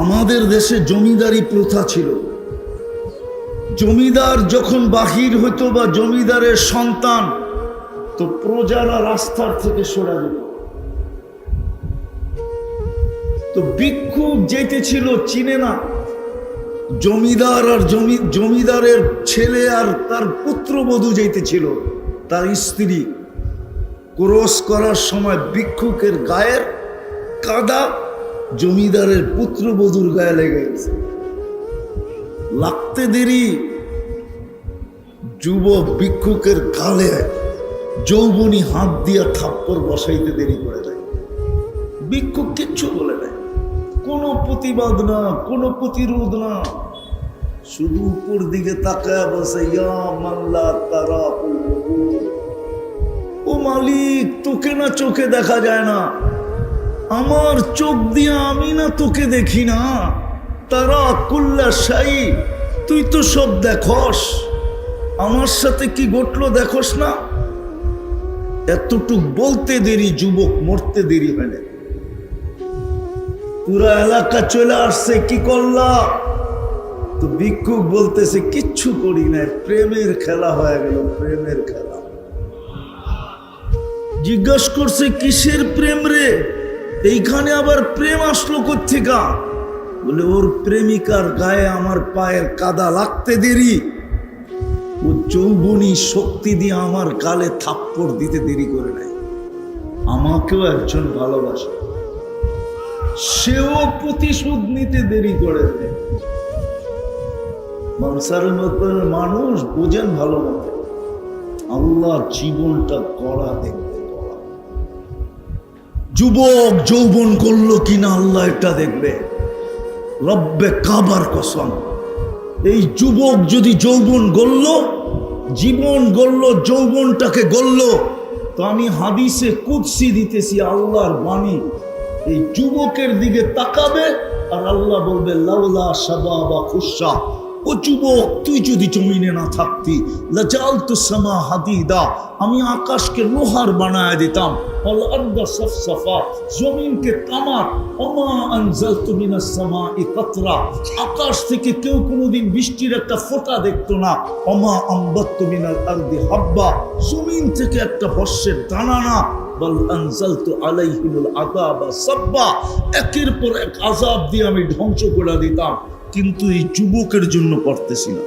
আমাদের দেশে জমিদারি প্রথা ছিল। জমিদার যখন বাহির হইতো বা জমিদারের সন্তান, তো প্রজারা রাস্তার থেকে সরে যেত। তো ভিক্ষুক যেতেছিল চিনে না, জমিদার আর জমিদারের ছেলে আর তার পুত্রবধূ যেতেছিল, তার স্ত্রী। ক্রস করার সময় ভিক্ষুকের গায়ের কাদা জমিদারের পুত্রবধূর গায়ে লেগে গেছে। লাগতে দেরি, যুবক ভিক্ষুকের গালে যৌবনী হাত দিয়া থাপ্পড় বসাইতে দেরি করে দেয়। ভিক্ষুক কিচ্ছু বলে দেয়, কোনো প্রতিবাদ না, কোনো প্রতিরোধ না, শুধু উপর দিকে তাকায় বসে, ইয়া মাল্লা তারা, ও মালিক, তোকে না চোখে দেখা যায় না? আমার চোখ দিয়ে আমি না তোকে দেখি না? তারা কুল্লা শাই, তুই তো সব দেখস, আমার সাথে কি ঘটলো দেখস না? এতটুক বলতে দেরি, যুবক মরতে দেরি হয় না। পুরা এলাকা চলে আসছে, কি করলা? তো ভিক্ষুক বলতেছে, কিচ্ছু করি না, প্রেমের খেলা হয়ে গেল, প্রেমের খেলা। জিজ্ঞাসা করছে, কিসের প্রেম রে? এইখানে আবার প্রেম আসলো কোত্থেকা? বলে, ওর প্রেমিকার গায়ে আমার পায়ের কাদা লাগতে দেরি, ও যৌবনী শক্তি দিয়ে আমার গালে থাপ্পড় দিতে দেরি করে নাই। আমাকেও একজন ভালোবাসে, সেও প্রতিশোধ নিতে দেরি করে দেয়। সংসারের মধ্যে মানুষ বুঝেন ভালো মতো, আল্লাহ জীবনটা গড়া দেখবে। যুবক যৌবন করলো কিনা আল্লাহ এটা দেখবে। রব্বে কাবার কসম, এই যুবক যদি যৌবন গড়ল, জীবন গড়ল, যৌবনটাকে গড়ল, তো আমি হাদিসে কুদসি দিতেছি, আল্লাহর বাণী, এই যুবকের দিকে তাকাবে আর আল্লাহ বলবে, লাউলা শাবাবা খুশা, ও যুবক, তুই যদি জমিনে না থাকতি, লাজালতু সামা হাদিদা, আমি আকাশকে লোহার বানায় দিতাম, ওয়াল আরদা সাফসাফা, জমিনকে তামার, ওমা আনজালতু মিনাস সামাই কাতরা, আকাশ থেকে কেউ কোনোদিন বৃষ্টির একটা ফোঁটা দেখতো না, ওমা আনবাততু মিনাল আরদি হাব্বা, জমিন থেকে একটা বর্ষের দানা না, বল আনজালতু আলাইহিমুল আযাবা সাব্বা, একের পর এক আযাব দিয়ে আমি ধ্বংস করে দিতাম। কিন্তু এই যুবকের জন্য করতেছি না।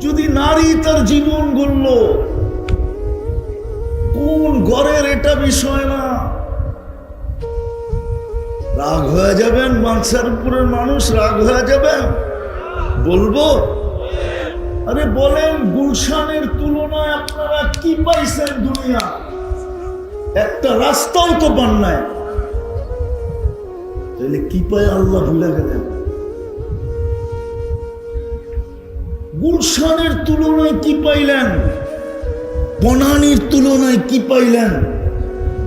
যদি নারী তার জীবন গড়ল, কোন ঘরের এটা বিষয় না। রাগ হয়ে যাবেন, মানসারপুরের মানুষ রাগ হয়ে যাবেন, বলবো? আরে বলেন, গুলশানের তুলনায় আপনারা কি পাইছেন দুনিয়া? একটা রাস্তাও তো পান নাই, তাহলে কি পায় আল্লাহ ভুলে গেলেন? গুলশানের তুলনায় কি পাইলেন? বনানীর তুলনায় কি পাইলেন?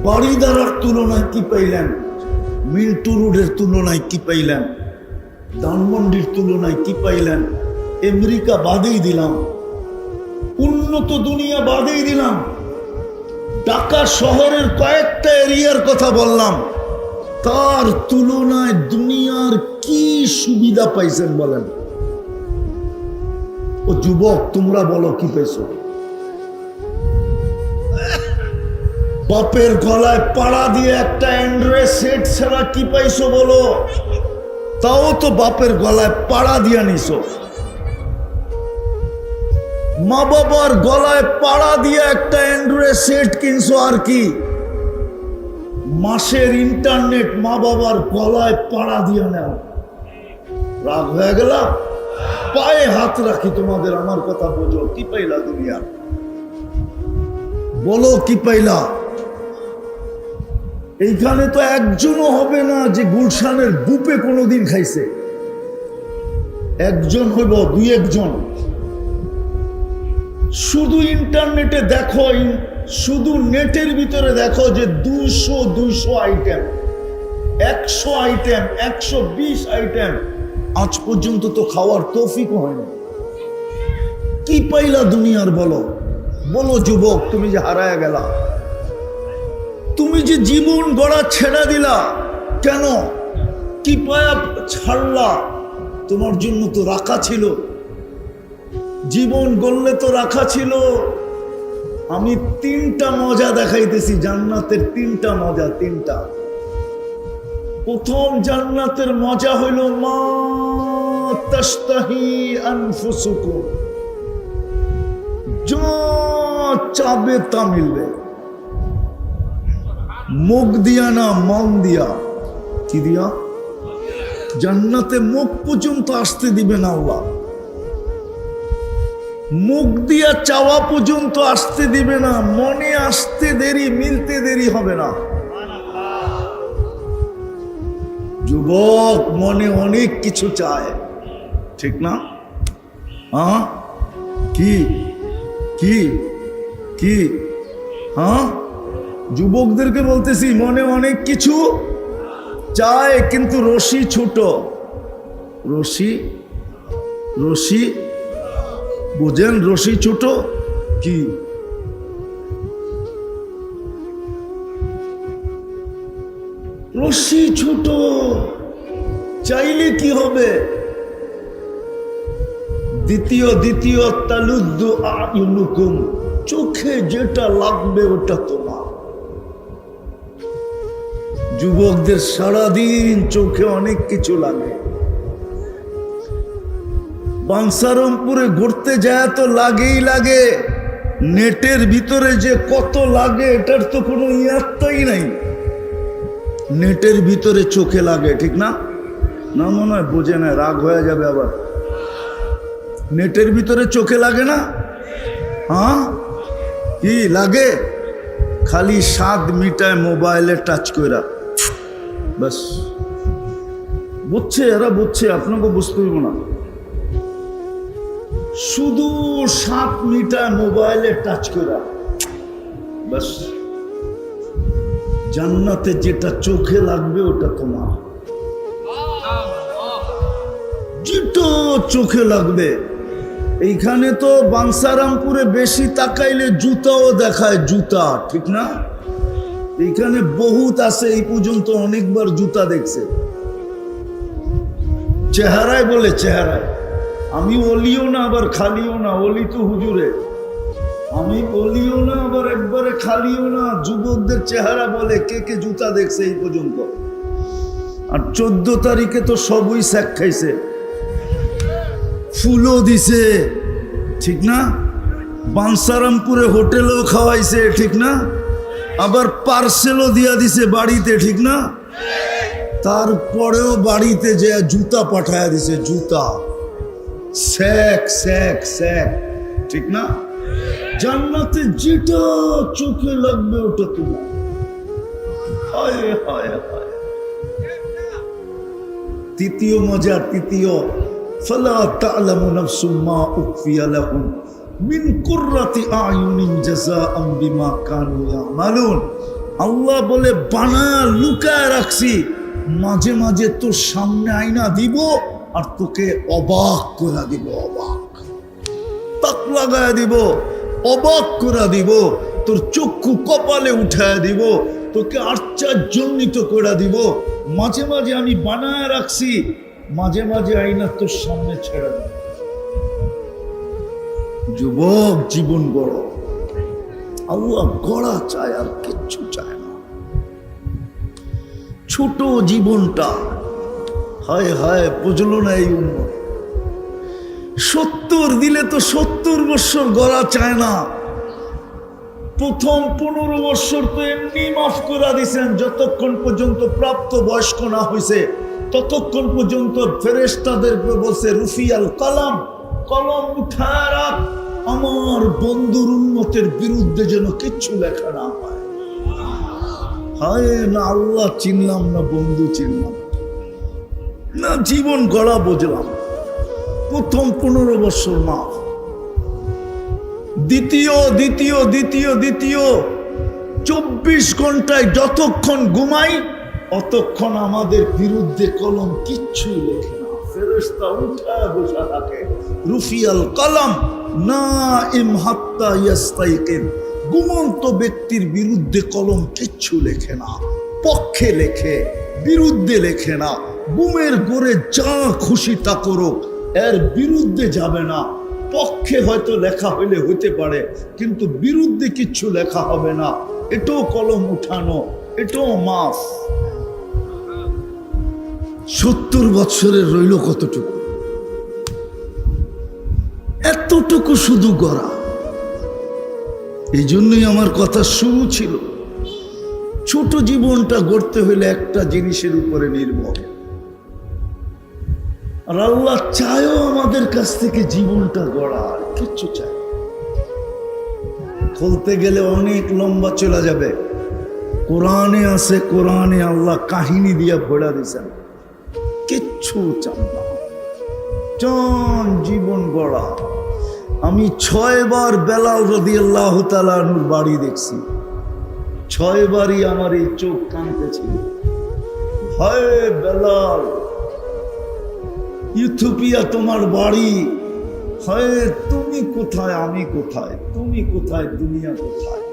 বাড়িদারার তুলনায় কি পাইলেন? মিন্টু রোডের তুলনায় কি পাইলেন? ধানমন্ডির তুলনায় কি পাইলেন? আমেরিকা বাদেই দিলাম, উন্নত দুনিয়া বাদেই দিলাম, ঢাকা শহরের কয়েকটা এরিয়ার কথা বললাম, তার তুলনায় দুনিয়ার কি সুবিধা পাইছেন বলেন? ও যুবক, তোমরা বলো কি পেয়েছো? বাপের গলায় পাড়া দিয়ে একটা অ্যান্ড্রয়েড সেট ছাড়া কি পাইছো বলো? তাও তো বাপের গলায় পাড়া দিয়ে নিছো। মা বাবার গলায় পাড়া দিয়ে একটা অ্যান্ড্রয়েড সেট কিনছো, আর কি? মাসের ইন্টারনেট মা বাবার গলায় পাড়া দিয়ে নেও। রাগ হয়ে গেল? পায়ে হাত রাখি তোমাদের, আমার কথা বোঝো। কি পাইলা দুনিয়া? বলো কি পাইলা? এইখানে তো একজনও হবে না যে গুলশানের বুপে কোনোদিন খাইছে। একজন হইব, দুই একজন। শুধু ইন্টারনেটে দেখো, শুধু নেটের ভিতরে দেখো যে 200 আইটেম, 100 আইটেম, 120 আইটেম, আজ পর্যন্ত তো খাওয়ার তৌফিক হয়নি। কি পাইলা দুনিয়ার বলো? বলো যুবক, তুমি যে হারায় গেলা, তুমি যে জীবন গড়া ছেড়ে দিলা, কেন কি পায়া ছাড়লা? তোমার জন্য তো রাখা ছিল, জীবন গড়লে তো রাখা ছিল। আমি 3টা মজা দেখাইতেছি জান্নাতের, 3টা মজা, 3টা। প্রথম জান্নাতের মজা হইল মা তাশতাহি আনফুসুকুম, যা চাবে তা মিলবে। মুখ দিয়া না, মন দিয়া। কি দিয়া? জান্নাতে মুখ পর্যন্ত আসতে দিবে না আল্লাহ, মুখ দিয়া চাওয়া পর্যন্ত আসতে দিবে না। মনে আসতে দেরি, মিলতে দেরি হবে না। যুবক মনে অনেক কিছু চায়, ঠিক না? হ্যাঁ, কি কি কি? হ্যাঁ, যুবকদেরকে বলতেছি, মনে অনেক কিছু চায়, কিন্তু রশি ছোট। রশি রশি বুঝেন? রশি ছোট। কি? রশি ছোট, চাইলে কি হবে? দ্বিতীয় তালুদ্দু আয়ুনুকুম, চোখে যেটা লাগবে ওটা তোমার। যুবকদের সারাদিন চোখে অনেক কিছু লাগে। বাঞ্ছারামপুরে ঘুরতে যায় তো লাগেই লাগে, নেটের ভিতরে যে কত লাগে এটার তো কোনো ইয়াত্তাই নাই। নেটের ভিতরে চোখে লাগে, ঠিক না? না মনে হয় বোঝে না, রাগ হয়ে যাবে আবার। নেটের ভিতরে চোখে লাগে না? হ্যাঁ, কি লাগে? খালি 7 মিটায় মোবাইলে টাচ কইরা, বাস। বুঝছে এরা, বুঝছে, আপনাকে বুঝতে হইব না। শুধু 7 মিটার মোবাইলে টাচ করা, বাস। জান্নাতে যেটা চোখে লাগবে ওটা তোমার, যেটা চোখে লাগবে। এইখানে তো বাঞ্ছারামপুরে বেশি তাকাইলে জুতাও দেখায়, জুতা, ঠিক না? এইখানে বহুত আছে, এই পর্যন্ত অনেকবার জুতা দেখছে। চেহারায় বলে, চেহারায়। আমি অলিও না আবার খালিও না, অলি তো হুজুরে। আমি অলিও না আবার একবারে খালিও না। যুবকদের চেহারা বলে কে কে জুতা দেখছে এই পর্যন্ত। আর 14 তারিখে তো সবই স্যাক খাইছে, ফুলও দিছে, ঠিক না? বাঞ্ছারামপুরে হোটেলেও খাওয়াইছে, ঠিক না? আবার পার্সেলও দিয়া দিছে বাড়িতে, ঠিক না? তারপরেও বাড়িতে যে জুতা পাঠায়া দিছে, জুতা, স্যাক স্যাক স্যাক, ঠিক না? জান্নাতে যেটা চোখে লাগবে ওটা তোমার। হায় হায় হায়। তৃতীয় মজা, তৃতীয়, ফালা তা'লামু নাফসুম মা উখফিয়া লাহুম মিন কুররাতি আয়ুনিন জাযাআম বিমা কানু ইয়ামালুন। আল্লাহ বলে, বানায়া লুকায় রাখছি, মাঝে মাঝে তোর সামনে আইনা দিব আর তোকে অবাক করে দিব, অবাক, তাক লাগায় দিব, অবাক করে দিব, তোর চক্ষু কপালে উঠায় দিব, তোকে আশ্চর্যান্বিত করে দিব। মাঝে মাঝে আমি বানায় রাখছি, মাঝে মাঝে আইনা তোর সামনে ছেড়ে দেব। যুবক, জীবন গড়, আল্লাহ গড়া চায়, আর কিচ্ছু চায় না। ছোট জীবনটা, হায় হায়, বুঝলো না এই উম্মত। 70 দিলে তো 70 বছর গড়া চায় না। প্রথম 15 বছর তো এমনি মাফ করে দিছেন, যতক্ষণ পর্যন্ত প্রাপ্ত বয়স্ক না হয়েছে ততক্ষণ পর্যন্ত ফেরেশতাদেরকে বলছে, রুফিয়াল কলম, কলম উঠায় রাখ, আমার বন্ধুর উম্মতের বিরুদ্ধে যেন কিচ্ছু লেখা না হয়। হায়, না আল্লাহ চিনলাম না, বন্ধু চিনলাম না, জীবন গড়া বুঝলাম। প্রথম 15 বছর মাফ। দ্বিতীয় দ্বিতীয় দ্বিতীয় দ্বিতীয় 24 ঘন্টায় যতক্ষণ ঘুমাই অতক্ষণ আমাদের বিরুদ্ধে কলম কিচ্ছুই লেখে না। ফেরেশতা উঠায় বসা থাকে, রুফিয়াল কলম নাইম হাত্তা ইয়াস্তাইকিন। ঘুমন্ত ব্যক্তির বিরুদ্ধে কলম কিচ্ছু লেখে না। পক্ষে লেখে, বিরুদ্ধে লেখে না। বুমের করে যা খুশি তা করো, এর বিরুদ্ধে যাবে না। পক্ষে হয়তো লেখা হইলে হইতে পারে, কিন্তু বিরুদ্ধে কিচ্ছু লেখা হবে না। এটাও কলম উঠানো, এটাও মাফ। 70 বৎসরের রইল কতটুকু? এতটুকু শুধু গড়া। এই জন্যই আমার কথা শুরু ছিল, ছোট জীবনটা গড়তে হইলে একটা জিনিসের উপরে নির্ভর। আর আল্লাহ চায়ও আমাদের কাছ থেকে জীবনটা গড়া, আর কিচ্ছু চায়। খুলতে গেলে অনেক লম্বা চলে যাবে। কোরআনে আছে, কোরআনে আল্লাহ কাহিনী দিয়া ভরা দিয়েছেন। কিচ্ছু চান না, চান জীবন গড়া। আমি 6 বার বেলাল রাদিয়াল্লাহু তাআলা আনহুর বাড়ি দেখছি। 6 বারই আমার এই চোখ কাঁদতেছিল। হায় বেলাল, ইথিওপিয়া তোমার বাড়ি। হায় তুমি কোথায়, আমি কোথায়? তুমি কোথায়, দুনিয়া কোথায়?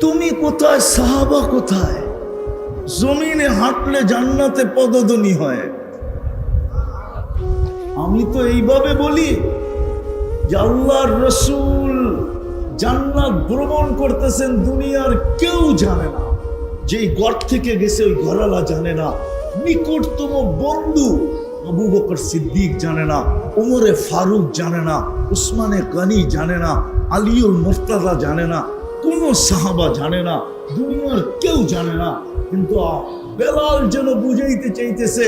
তুমি কোথায়, সাহাবা কোথায়? জমিনে হাঁটলে জান্নাতে পদধ্বনি হয়। আমি তো এইভাবে বলি যে আল্লাহর রাসূল জান্নাত ভ্রমণ করতেছেন, দুনিয়ার কেউ জানে না। যেই ঘর থেকে গেছে ওই ঘরওয়ালা জানে না। নিকটতম বন্ধু আবু বকর সিদ্দিক জানে না, ওমরে ফারুক জানে না, উসমানে গনি জানে না, আলীউল মুর্তাজা জানে না, কোন সাহাবা জানে না, দুনিয়ার কেউ জানে না। কিন্তু বেলাল যেন বুঝাইতে চাইতেছে,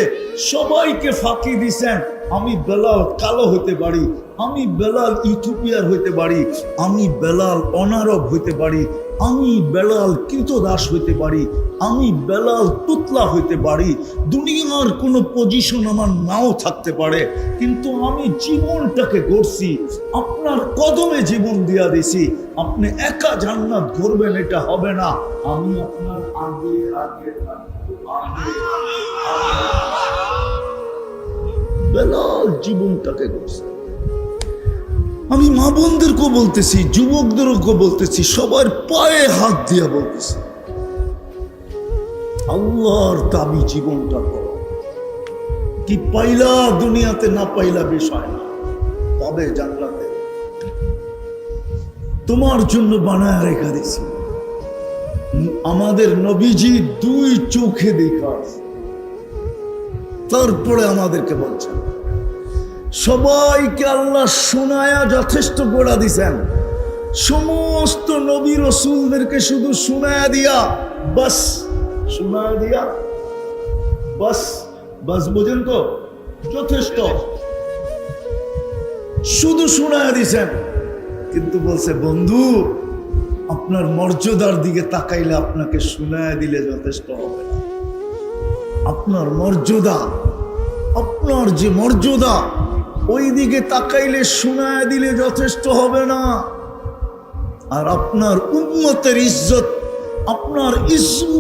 সবাইকে ফাঁকি দিছেন। আমি বেলাল কালো হইতে পারি, আমি বেলাল ইথিওপিয়ার হইতে পারি, আমি বেলাল অনারব হইতে পারি, আমি বেলাল কৃতদাস হইতে পারি, আমি বেলাল তুতলা হইতে পারি। দুনিয়ার কোনো পজিশন আমার নাও থাকতে পারে, কিন্তু আমি জীবনটাকে গড়ছি, আপনার কদমে জীবন দিয়া দিছি। আপনি একা জান্নাত গড়বেন এটা হবে না। আমি আপনার আগে আগে বেলাল জীবনটাকে গড়ছে। আমি মা বোনদেরকেও বলতেছি, যুবকদেরকেও বলতেছি, সবার পায়ে হাত দিয়া বলতেছি, আল্লাহর দাবি জীবনটা করো। কি পাইলা দুনিয়াতে, না পাইলা বিষয় না, তবে জান্নাতে তোমার জন্য বানায় রেখা দিছি। আমাদের নবীজি 2 চোখে দেখা, তারপরে আমাদেরকে বলছেন। সবাইকে আল্লাহ শোনায়া যথেষ্ট গোড়া দিছেন। সমস্ত নবী রাসূলদেরকে শুধু শোনায়া দিয়া বাস, শোনায়া দিয়া বাস, বাস বুঝেন তো, যথেষ্ট, শুধু শোনায়া দিছেন। কিন্তু বলছে, বন্ধু আপনার মর্যাদার দিকে তাকাইলে আপনাকে শোনায়া দিলে যথেষ্ট হবে না। আপনার মর্যাদা, আপনার যে মর্যাদা, ওই দিকে তাকাইলে শোনায়া দিলে যথেষ্ট হবে না। আর আপনার উম্মতের ইজ্জত, আপনার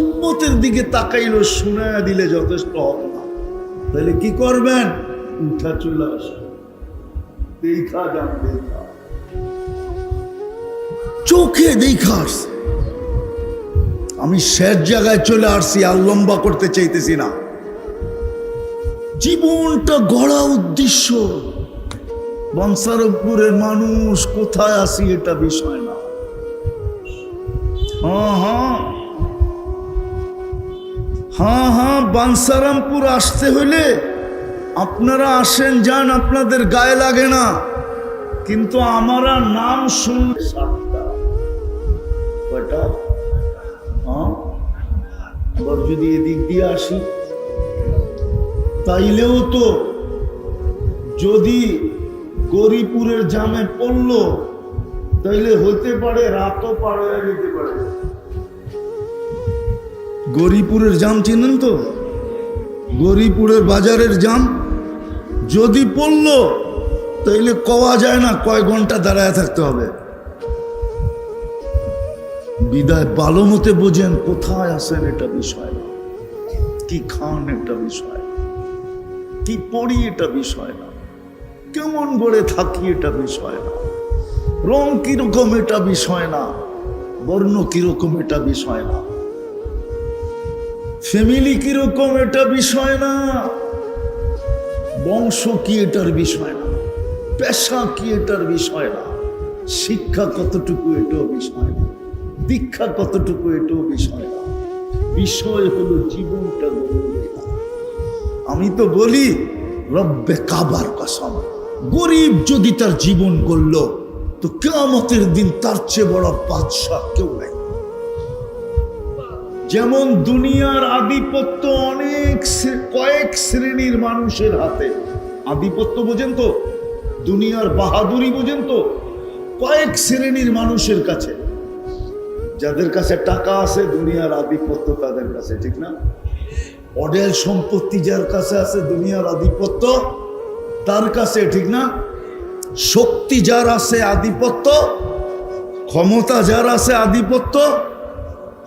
উম্মতের দিকে তাকাইলে শোনায়া দিলে যথেষ্ট হবে না। তাহলে কি করবেন? উঠা চলে আসে, দেখা যান, দেখা চোখে দেখা আসছে। আমি শেষ জায়গায় চলে আসছি, আর লম্বা করতে চাইতেছি না। জীবনটা গড়া উদ্দেশ্য। বাঞ্ছারামপুরের মানুষ কোথায় আসি এটা বিষয় না। হ্যাঁ, বাঞ্ছারামপুর আসতে হইলে আপনারা আসেন, যান, আপনাদের গায়ে লাগে না। কিন্তু আমারা নাম শুনলে 7টা কয়টা, আবার যদি এদিক দিয়ে আসি তাইলেও তো, যদি গরিপুরের জামে পড়লো তাইলে হইতে পারে রাতও পার হয়ে যেতে পারে। গরিপুরের জাম চিনেন তো? গরিপুরের বাজারের জাম যদি পড়লো তাইলে কওয়া যায় না কয় ঘন্টা দাঁড়ায় থাকতে হবে। বিদায় ভালো মতে বোঝেন কোথায় আছেন এটা বিষয় না, কি খান এটা বিষয় না, কি পড়ি এটা বিষয় না, কেমন গড়ে থাকি এটা বিষয় না, রং কিরকম এটা বিষয় না। বর্ণ কিরকম এটা বিষয় না, ফ্যামিলি কিরকম এটা বিষয় না, বংশ কি এটার বিষয় না, পেশা কি এটার বিষয় না, শিক্ষা কতটুকু এটাও বিষয় না, দীক্ষা কতটুকু এটাও বিষয় না। বিষয় হলো জীবনটা গড়ে। আমি তো বলি রব্বে কাবার কসম, গরিব যদি তার জীবন গড়ল তো কিয়ামতের দিন তার চেয়ে বড় বাদশা কেউ নাই। যেমন দুনিয়ার আধিপত্য অনেক কয়েক শ্রেণীর মানুষের হাতে, আধিপত্য বোঝেন তো, দুনিয়ার বাহাদুরি বোঝেন তো, কয়েক শ্রেণীর মানুষের কাছে। যাদের কাছে টাকা আছে দুনিয়ার আধিপত্য তাদের কাছে, ঠিক না? অডেল সম্পত্তি যার কাছে আছে দুনিয়ার আধিপত্য তার কাছে, ঠিক না? শক্তি যার আছে আধিপত্য, ক্ষমতা যার আছে আধিপত্য,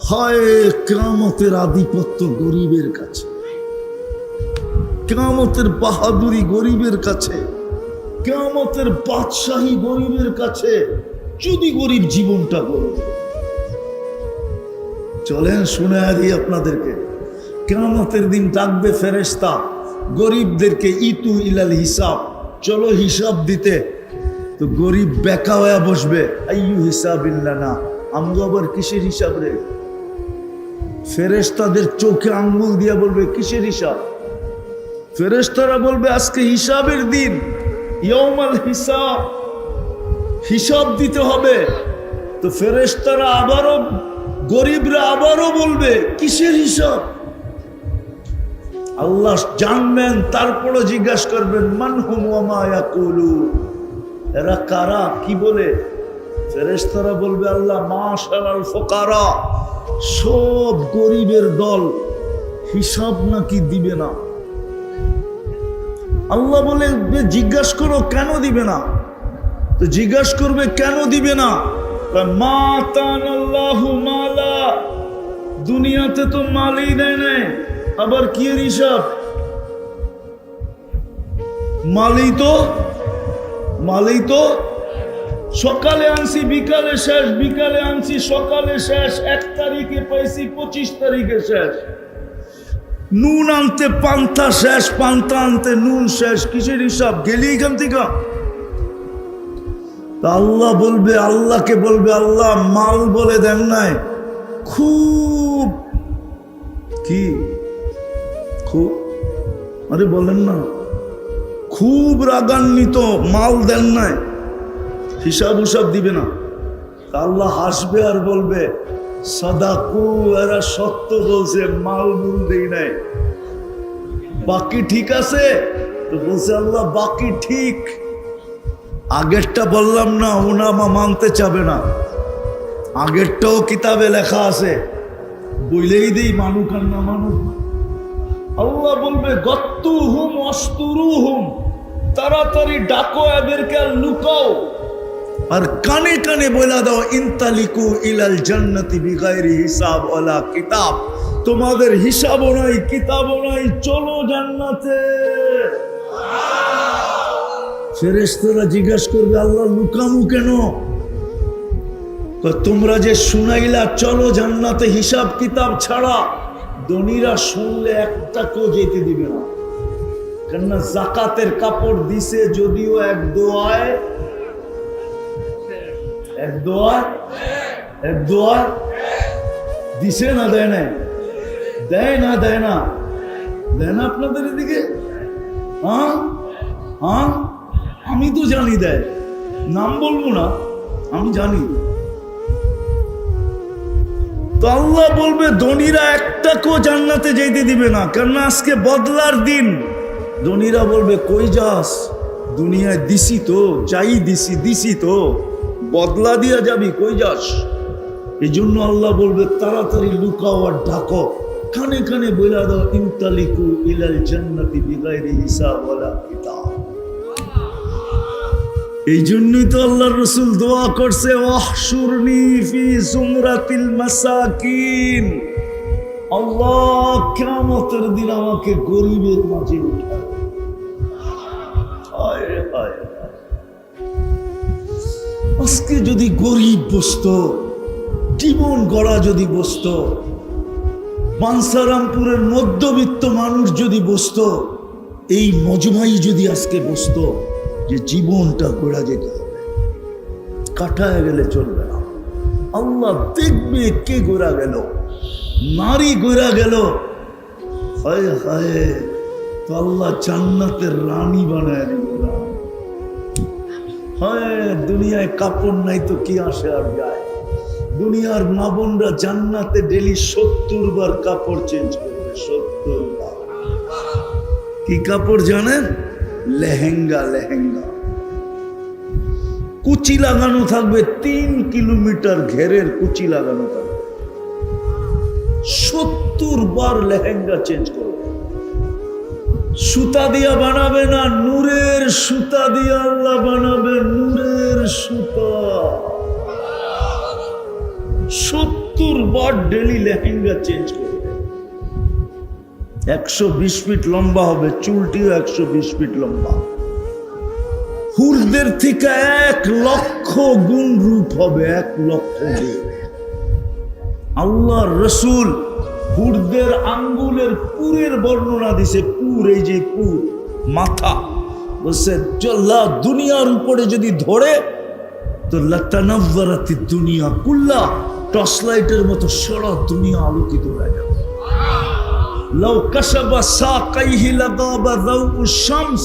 হয় কিয়ামতের আধিপত্য গরিবের কাছে, কিয়ামতের বাহাদুরি গরিবের কাছে, কিয়ামতের বাদশাহী গরিবের কাছে, যদি গরিব জীবনটা গড়ে। চলেন শুনে দিই আপনাদেরকে, কিয়ামতের দিন ডাকবে ফেরেশতা গরিবদেরকে, ইতু ইলাল হিসাব, চলো হিসাব দিতে। তো গরিব বেকা হয়ে বসবে, আইয়ু হিসাবিল্লানা, আমগো আবার কিসের হিসাব রে? ফেরেশতাদের চোখে আঙ্গুল দিয়া বলবে কিসের হিসাব? ফেরেশতারা বলবে আজকে হিসাবের দিন, ইয়াউমাল হিসাব, হিসাব দিতে হবে। তো ফেরেশতারা আবারও, গরিবরা আবারও বলবে কিসের হিসাব? আল্লাহ জানবেন, তারপরও জিজ্ঞাসা করবেন মানহুম ওয়া মা ইয়াকুলু, এরা কারা, কি বলে? ফেরেশতারা বলবে আল্লাহ মাশাআল ফুকারা, সব গরিবের দল, হিসাব নাকি দিবে না। আল্লাহ বলে জিজ্ঞাসা করো কেন দিবে না? তো জিজ্ঞাসা করবে কেন দিবে না? মা তানাল্লাহু মালা, দুনিয়াতে তো মালই দেয় নাই, আবার কি এর হিসাব? মালই তো সকালে আনছি বিকালে শেষ, বিকালে আনছি সকালে শেষ, 1 তারিখে পাইছি 25 তারিখে শেষ। নুন আনতে পান্তা শেষ, পান্তা আনতে নুন শেষ, কিসের হিসাব? গেলি এখান থেকে। আল্লাহ বলবে, আল্লাহকে বলবে আল্লাহ মাল বলে দেন নাই, খুব কি খুব, আরে বলেন না, খুব রাগান্বিত, মাল দেন নাই, হিসাব উসাব দিবে না। আল্লাহ হাসবে আর বলবে সাদাকু, এরা সত্য বলছে, মাল মূল দেই নাই, বাকি ঠিক আছে। তো বলছে আল্লাহ বাকি ঠিক, আগেরটা বললাম না, ওনামা মানতে চাবে না, আগেরটাও কিতাবে লেখা আছে, বইলেই দিই মানুক আর না মানুক। আল্লাহ বলবে গত্তুহুম অস্তুরুহুম, তাড়াতাড়ি ডাকো এদেরকে আর লুকাও, আর কানে কানে বলে দাও ইনতালিকু ইলাল জান্নাতি বিগাইরি হিসাব ওয়ালা কিতাব, তোমাদের হিসাবও নাই কিতাবও নাই, চলো জান্নাতে। ফেরেশতারা জিজ্ঞাসা করবে আল্লাহ লুকামু কেন? তোমরা যে শুনাইলা চলো জান্নাতে হিসাব কিতাব ছাড়া, ধনীরা শুনলে একটাকেও যেতে দিবে না। কেননা জাকাতের কাপড় দিছে যদিও এক দোয়ায় দিছে না, দেয় না, দেয় না, দেয় না, দেয় না আপনাদের এদিকে? হ্যাঁ হ্যাঁ, আমি তো জানি দেয়, নাম বলবো না, আমি জানি। তো আল্লাহ বলবে ধনীরা একটাকেও জান্নাতে যেতে দিবে না, কেননা আজকে বদলার দিন। ধনীরা বলবে কই যাস, দুনিয়ায় দিছি তো, যাই দিছি তো, বদলা দিয়া যাবি, কই যাস? এই জন্য আল্লাহ বলবে তাড়াতাড়ি লুকাও আর ডাকো, কানে কানে বইলা দাও ইনতালিকু ইলাল জান্নাতি বিগাইরি হিসাব ওয়ালা কিতাব। এই জন্যই তো আল্লাহর রাসূল দোয়া করছে ওয়াহশুরনি ফি জুমরাতিল মাসাকিন, আল্লাহ কিয়ামতের দিন আমাকে গরিবের মাঝে উঠাও। হায় হায়, আজকে যদি গরিব বসতো জীবন গড়া যদি বসতো, বাঞ্ছারামপুরের মধ্যবিত্ত মানুষ যদি বসতো, এই মজমাই যদি আজকে বসতো, যে জীবনটা গড়া যেতে হবে, কাটায় গেলে চলবে না। আল্লাহ দেখবে কে গোড়া গেল, নারী গোড়া গেল, হায় হায়, তো আল্লাহ জান্নাতের রানী বানায় দিল। হায়, দুনিয়ায় কাপড় নাই তো কি আসে আর যায়। দুনিয়ার মা বোনরা জান্নাতে ডেলি 70 বার কাপড় চেঞ্জ করবে, 70 বার। কি কাপড় জানেন? লেহেঙ্গা। লেহেঙ্গা কুচি লাগানো থাকবে, 3 কিলোমিটার ঘেরের কুচি লাগানো থাকবে। 70 বার লেহেঙ্গা চেঞ্জ করবে। সুতা দিয়া বানাবে না, নূরের সুতা দিয়া আল্লাহ বানাবে, নূরের সুতা। 70 বার ডেলি লেহেঙ্গা চেঞ্জ করবে। 120 ফিট লম্বা হবে, চুলটিও 120 ফিট লম্বা। হুরদের থেকে 1 লক্ষ গুণ রূপ হবে, 1 লক্ষ গুণ। আল্লাহর রসুল হুরদের আঙ্গুলের পুরের বর্ণনা দিছে। পুর, এই যে পুর, মাথা, বলছে দুনিয়ার উপরে যদি ধরে তো লাতানাওয়ারাতি দুনিয়া কুল্লা, টর্চ লাইটের মতো সারা দুনিয়া আলোকিত হয়ে যাবে। লাউ কাশাবা সাকাইহি লাগাবা দাউউশ শামস,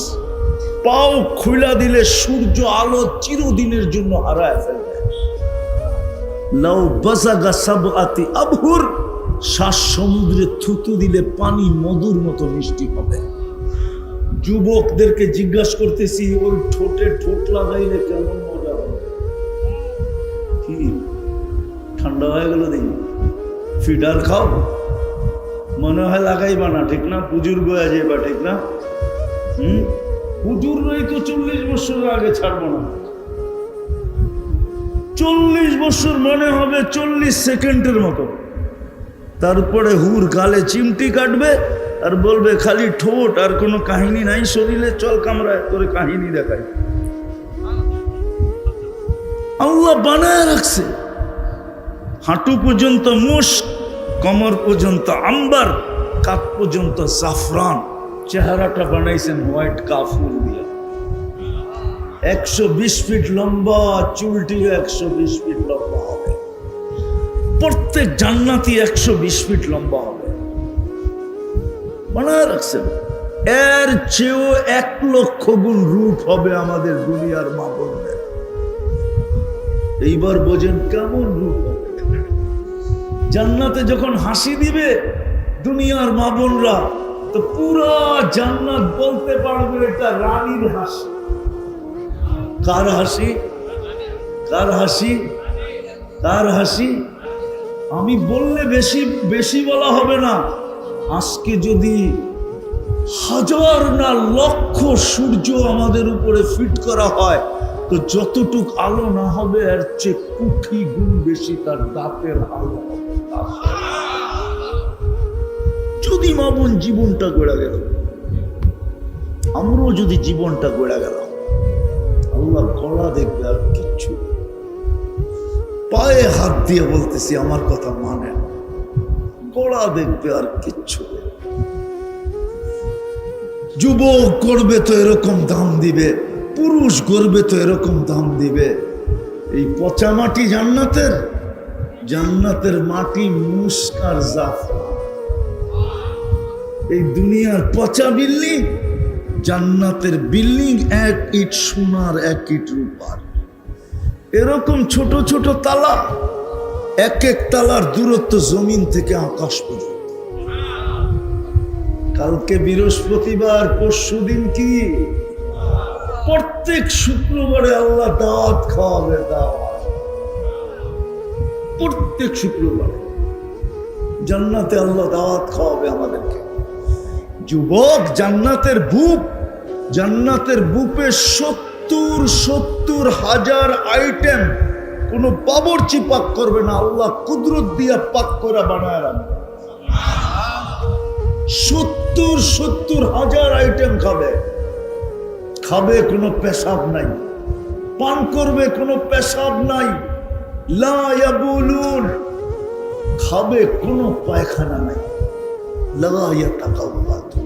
পাও খুলে দিলে সূর্য আলো চিরদিনের জন্য হারায় ফেলবে। লাউ বাজাগা সাবআতি আবহুর, 7 সমুদ্রে থুতু দিলে পানি মধুর মতো মিষ্টি হবে। যুবকদেরকে জিজ্ঞাসা করতেছি, ওই ঠোঁটে ঠোঁট লাগাইলে কেমন মজা হবে? কি ঠান্ডা হয়ে গেল দেখি, ফিডার খাও, মনে হয় লাগাইবা না, ঠিক না? পুজুর বয়া যাইবা, ঠিক না? পুজুর রই তো 40 বছর আগে ছাড়বো না। 40 বছর মনে হবে 40 সেকেন্ডের মতো। তারপরে হুর গালে চিমটি কাটবে আর বলবে খালি ঠোঁট, আর কোনো কাহিনী নাই শরীরে, চল কামরায় করে কাহিনী দেখাই। আল্লাহ বানায় রাখছে। হাঁটু পর্যন্ত মুশক, কমর পর্যন্ত আম্বার, কাক পর্যন্ত জাফরান। চেহারাটা বানাইছেন হোয়াইট কাফুর দিয়া। 120 ফিট লম্বা, চুলটিও 120 ফিট লম্বা হবে। প্রত্যেক জান্নাতি 120 ফিট লম্বা হবে, বানায় রাখছেন। এর চেয়েও 1 লক্ষ গুণ রূপ হবে আমাদের দুনিয়ার মা বোনদের। এইবার বোঝেন কেমন রূপ হবে। জান্নাতে যখন হাসি দিবে দুনিয়ার মা বোনরা, তো পুরা জান্নাত বলতে পারবে এটা রানীর হাসি। কার হাসি? কার হাসি? কার হাসি? আমি বললে বেশি বেশি বলা হবে না। আজকে যদি 1000 না লক্ষ সূর্য আমাদের উপরে ফিট করা হয়, তো যতটুক আলো না হবে এর চেয়ে কোটি গুণ বেশি তার দাঁতের আলো হবে। যদি মা বোন জীবনটা গড়া গেল, আমরাও যদি জীবনটা গড়া গেল, আল্লাহ গড়া দেখবে আর কিচ্ছু। পায়ে হাত দিয়ে বলতেছি, আমার কথা মানে, গড়া দেখবে আর কিচ্ছু। যুবক করবে তো এরকম দাম দিবে, পুরুষ করবে তো এরকম দাম দিবে। এই পচা মাটি জান্নাতের, জান্নাতের মাটি মুস্কার জাফরান। এই দুনিয়ার পচা বিল্ডিং, জান্নাতের বিল্ডিং 1 ইট সোনার 1 ইট রূপার। এরকম ছোট ছোট তালা, 1 তালার দূরত্ব জমিন থেকে আকাশ পর্যন্ত। কালকে বৃহস্পতিবার, পরশুদিন কি? প্রত্যেক শুক্রবারে আল্লাহ দাওয়াত খাওয়াবে, দাওয়াত। প্রত্যেক শুক্রবারে জান্নাতে আল্লাহ দাওয়াত খাওয়াবে আমাদেরকে। যুবক, জান্নাতের বুপ, জান্নাতের বুপে 70 হাজার আইটেম। কোন বাবুর্চি পাক করবে না, আল্লাহ কুদরত দিয়া পাক করে বানায় রাখবে। 70 হাজার আইটেম খাবে। খাবে, কোনো পেশাব নাই। পান করবে, কোনো পেশাব নাই। লা ইয়াবুলুন, খাবে কোনো পায়খানা নাই। লা ইয়াতাকাওয়াতু,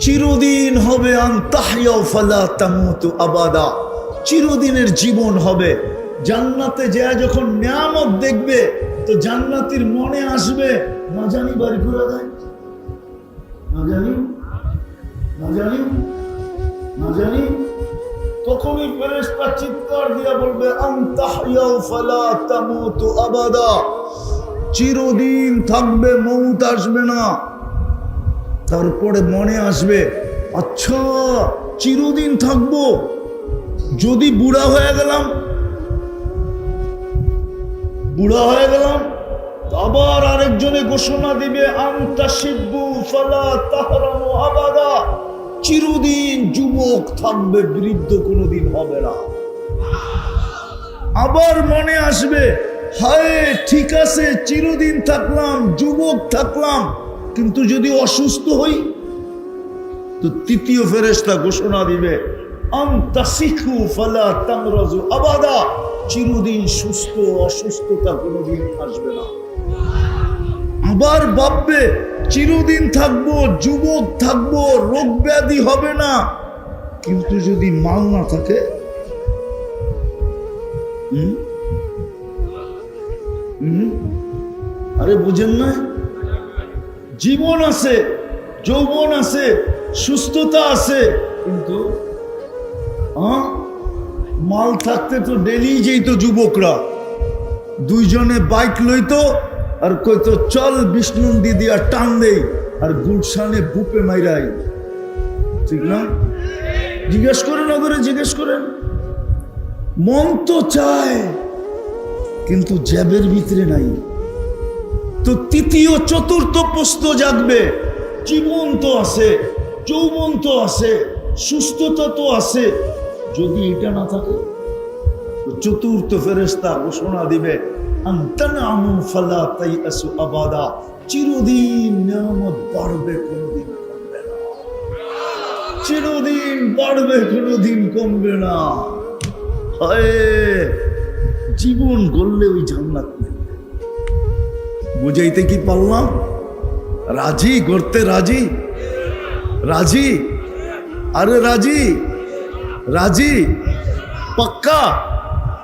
চিরদিন হবে। আন তাহইয়া ফালা তামুতু আবাদা, চিরদিনের জীবন হবে। জান্নাতে যায় যখন নিয়ামত দেখবে তো জান্নাতীর মনে আসবে না জানি বাড়ি করে দেয়, না জানি না জানি না জানি। তখনই ফেরেশতা চিৎকার দিয়া বলবে আন তাহইয়া ফালা তামুতু আবাদা, চিরদিন থাকবে, মউত আসবে না। তারপরে মনে আসবে আচ্ছা চিরদিন থাকবো, যদি বুড়া হয়ে গেলাম, বুড়া হয়ে গেলাম, আবার আরেকজনে ঘোষণা দিবে আনতা শিব্বু ফালা তাহরামু আবাদা, চিরদিন যুবক থাকবে, বৃদ্ধ কোনোদিন হবে না। আবার মনে আসবে হায় ঠিক আছে চিরদিন থাকলাম, যুবক থাকলাম, কিন্তু যদি অসুস্থ হই, তো তৃতীয় ফেরেশতা ঘোষণা দিবে আনতা সিখু ফালা তামরাজু আবাদা, চিরদিন সুস্থ, অসুস্থতা কোনোদিন আসবে না। আবার ভাববে চিরদিন থাকবো, যুবক থাকবো, রোগ ব্যাধি হবে না, কিন্তু যদি মাল না থাকে, আরে বুঝেন না, জীবন আছে, যৌবন আছে, সুস্থতা আছে, কিন্তু মাল থাকতে তো ডেলি যেত যুবকরা, দুইজনে বাইক লইতো আর কইতো চল বিষ্ণুন্দি দিয়া টান দেই, আর গুলশানে বুপে মাইরাই, ঠিক না? জিজ্ঞেস করেন ওদের, জিজ্ঞেস করেন। মন তো চায় কিন্তু জ্যাবের ভিতরে নাই। তো তৃতীয় চতুর্থ প্রশ্ন জাগবে, জীবন তো আছে, যৌবন তো আছে, সুস্থতা তো আছে, যদি এটা না থাকে, চতুর্থ ফেরেশতা ঘোষণা দিবে আনতানামু ফালা তাইয়াসু আবাদা, চিরদিন নিয়ামত বাড়বে, কোনোদিন কমবে না, চিরদিন বাড়বে, কোনোদিন কমবে না। হায় জীবন গড়লে ওই জান্নাত নেই। বুঝাইতে কি পারলাম? রাজি করতে রাজি? রাজি? আরে রাজি? রাজি পাক্কা?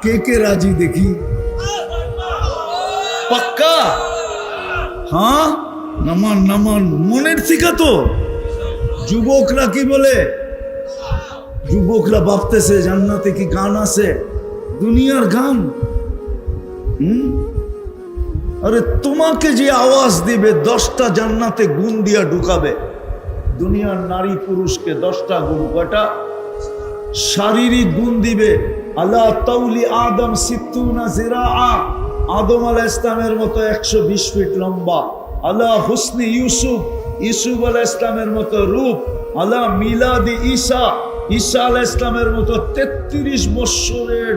কে কে রাজি দেখি? পাক্কা? হ্যাঁ, নামান নামান, মনের থেকে তো। যুবকরা কি বলে? যুবকরা ভাবতেছে জান্নাতে কি গান আছে? দুনিয়ার গান। আরে তোমাকে যে আওয়াজ দিবে 10টা জান্নাতে গুণ দিয়া ঢুকাবে। দুনিয়ার নারী পুরুষকে 10টা গুণ, কয়টা? শারীরিক গুণ দিবে। আলা তাউলি আদম সিত্তুনা জিরাআ, আদম আলাইহিস সালামের মতো 120 ফিট লম্বা। আলা হুসনি ইউসুফ, ইউসুফ আলাইহিস সালামের মতো রূপ। আলা মিলাদি ঈসা, ঈসা আলাইহিস সালামের মতো 33 বছরের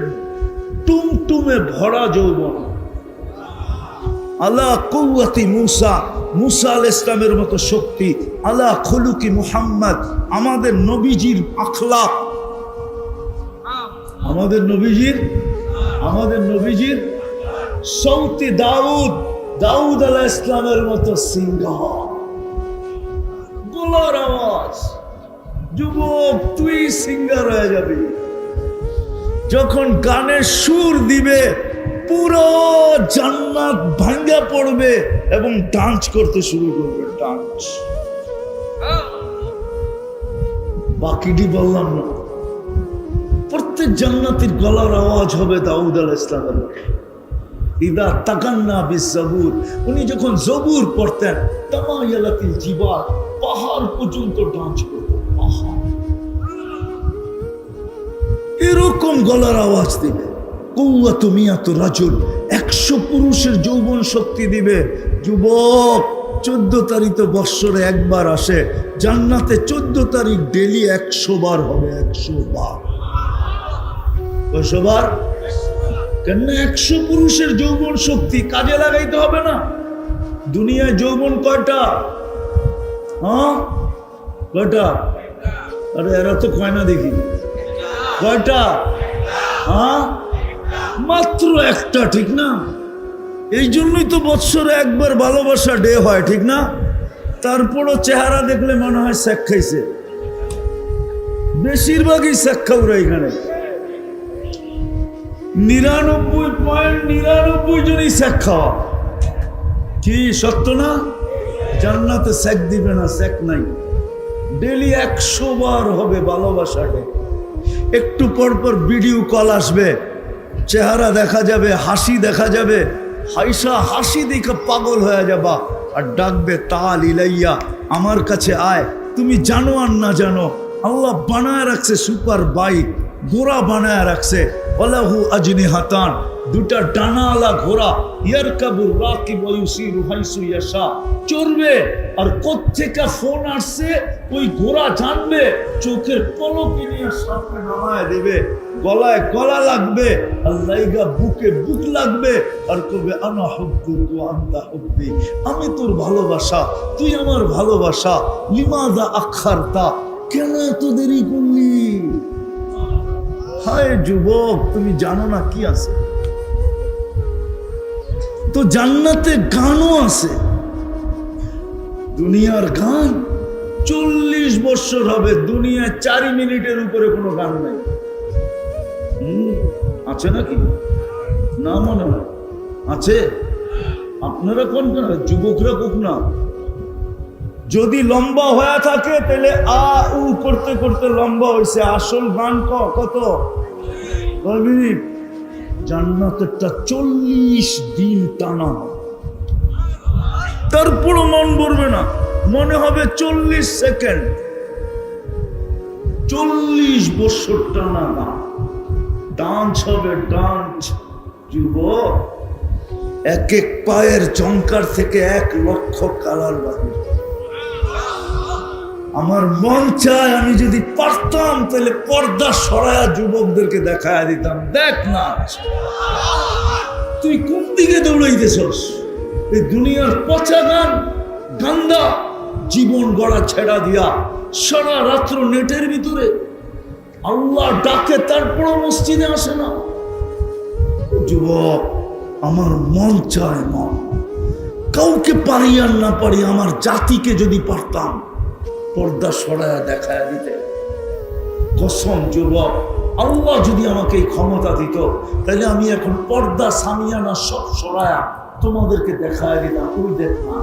টুমটুমে ভরা যৌবন। আলা কুওয়াতি মুসা, মুসা আলাইহিস সালামের মতো শক্তি। আলা খুলুকি মুহাম্মদ, আমাদের নবীজির আখলাক, আমাদের নবীজির সৌতি দাউদ, দাউদ আলাইহিস সালামের মতো সিংহার, গলার আওয়াজ। যুবক তুই সিঙ্গার হয়ে যাবি। যখন গানের সুর দিবে পুরো জান্নাত ভাঙ্গা পড়বে এবং ডান্স করতে শুরু করবে, ডান্স। বাকিটি বললাম না। প্রত্যেক জান্নাতের গলার আওয়াজ হবে দাউদ আলাইহিস সালামের মতো। ইদা তাকান্না বিসসাবুর, উনি যখন জবুর পড়তেন, তামায়ালাতিল জিবাল, পাহাড় পর্যন্ত ডান্স করতেন। এরকম গলার আওয়াজ দিবে। কুওয়াতু মিয়াতু রাজুল, 100 পুরুষের যৌবন শক্তি দিবে। যুবক 14 তারিখ তো বৎসরে একবার আসে, জান্নাতে 14 তারিখ ডেলি 100 বার হবে। 100 বার। কয়শো বার? কেন? 100 পুরুষের যৌবন শক্তি কাজে লাগাইতে হবে না? দুনিয়ায় যৌবন কয়টা? হ্যাঁ কয়টা? আরে এরা তো কয় না দেখি। কয়টা? হ্যাঁ মাত্র একটা, ঠিক না? এই জন্যই তো বৎসরে একবার ভালোবাসা ডে হয়, ঠিক না? তারপরও চেহারা দেখলে মনে হয় শেখ খাইছে। বেশিরভাগই শেখ খাওয়া এখানে, 99.99 জনই শেখ খাওয়া। কি সত্য না? জান্নাতে শেখ দিবে না, শেখ নাই। ডেলি 100 বার হবে ভালোবাসা ডে। একটু পর পর ভিডিও কল আসবে, চেহারা দেখা যাবে, হাসি দেখা যাবে, হাসি দেখে পাগল হয়ে যাবা। আর ডাকবে তাল ইলাইয়া, আমার কাছে আয়। তুমি জানো আর না জানো, আল্লাহ বানায় রাখছে সুপার বাইক, ঘোড়া বানায় রাখছে, ওয়ালাহু আজনিহাতান, দুটা ডানাওয়ালা ঘোড়া, ইয়ারকাবুর রাকিব ওয়া ইউসিরু হাইসু ইয়াশা, চড়বে। আর কোত্থেকে ফোন আসছে ওই ঘোড়া জানবে, চোখের পলকে নিয়ে সামনে নামায় দেবে, গলায় গলা লাগবে, আর লাইগা বুকে বুক লাগবে, আর কবে আনা হুব্বুকা আনতা হুব্বি, আমি তোর ভালোবাসা, তুই আমার ভালোবাসা। লিমাযা আখারতা, কেন এত দেরি করলি? হায় যুবক, তুমি জানো না কি আছে? তো জান্নাতে গানও আছে, দুনিয়ার গান 40 বছর হবে, দুনিয়ায় 4 মিনিটের উপরে কোনো গান নাই। আছে নাকি? না মনে হয় আছে। আপনারা কোন কোন যুবকরা কোক না, যদি লম্বা হয়ে থাকে তাহলে আ উ করতে করতে লম্বা হয়েছে। আসল গান কত মিনিট? জান্নাতেরটা 40 দিন টানা, তারপরও মন ভরবে না, মনে হবে 40 সেকেন্ড। 40 বছর টানা গান, ডান্স হবে, ডান্স। যুবক, এক এক পায়ের চমকার থেকে 1 লক্ষ কালার বাহির। আমার মন চায় আমি যদি পারতাম তাহলে পর্দা সরায়া যুবকদেরকে দেখায় দিতাম, দেখ না তুই কোন দিকে দৌড়াইতেছস? এই দুনিয়ার পচা গান, গান্দা জীবন গড়া ছেড়া দিয়া সারা রাত্র নেটের ভিতরে। আল্লাহ ডাকে তারপরও মসজিদে আসে না। যুবক, আমার মন চায়, মন কাউকে পারি আর না পারি, আমার জাতিকে যদি পারতাম পর্দা সরায়া দেখায় দিতে। কসম যুবক, আল্লাহ যদি আমাকে এই ক্ষমতা দিত তাহলে আমি এখন পর্দা সামিয়ানা সব সরায়া তোমাদেরকে দেখায় দিতাম। ওই দেখ না,